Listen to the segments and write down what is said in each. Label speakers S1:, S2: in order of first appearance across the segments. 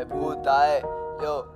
S1: puta, yo.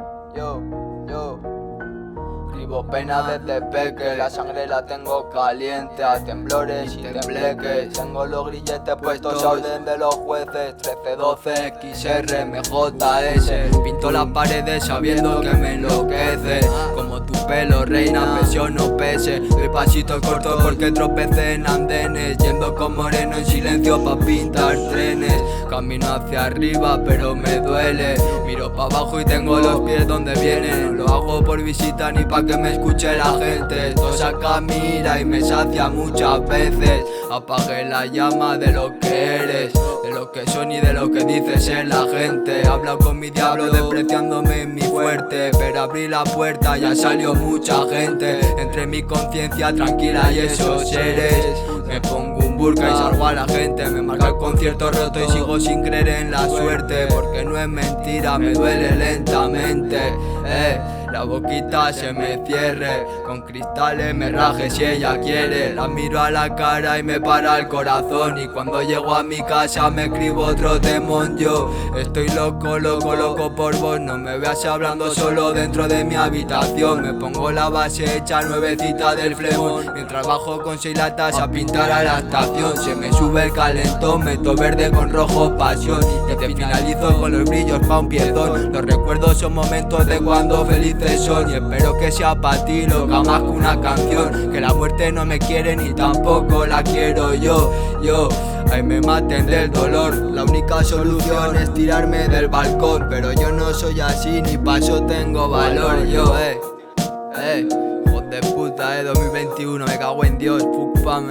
S1: Escribo pena desde peque, la sangre la tengo caliente, a temblores y tembleques. Tengo los grilletes puestos a orden de los jueces, 1312 XR MJS. Pinto las paredes sabiendo que me enloquece, como tu pelo reina, pese o no pese. Doy pasitos cortos porque tropecé en andenes, yendo con moreno en silencio pa' pintar trenes. Camino hacia arriba pero me duele, miro pa' abajo y tengo los pies donde vienen. No lo hago por visita ni pa' que me escuche la gente, esto saca mira y me sacia muchas veces. Apagué la llama de lo que eres, de lo que son y de lo que dices en la gente. Hablo con mi diablo despreciándome en mi fuerte, pero abrí la puerta ya salió mucha gente. Entre mi conciencia tranquila y esos seres, me pongo un burka y salgo a la gente. Me marca el concierto roto y sigo sin creer en la suerte, porque no es mentira, me duele lentamente. La boquita se me cierre, con cristales me raje si ella quiere. La miro a la cara y me para el corazón, y cuando llego a mi casa me escribo otro demon. Yo estoy loco por vos, no me veas hablando solo dentro de mi habitación. Me pongo la base hecha nuevecita del flemón, mientras bajo con 6 latas a pintar a la estación. Se me sube el calentón, meto verde con rojo pasión, y te finalizo con los brillos pa' un piezón. Los recuerdos son momentos de cuando felices son, y espero que sea pa' ti lo que más que una canción. Que la muerte no me quiere ni tampoco la quiero yo. Ay, me maten del dolor, la única solución es tirarme del balcón, pero yo no soy así ni pa' eso tengo valor. Yo, hijo de puta, 2021, me cago en Dios, fuck fam,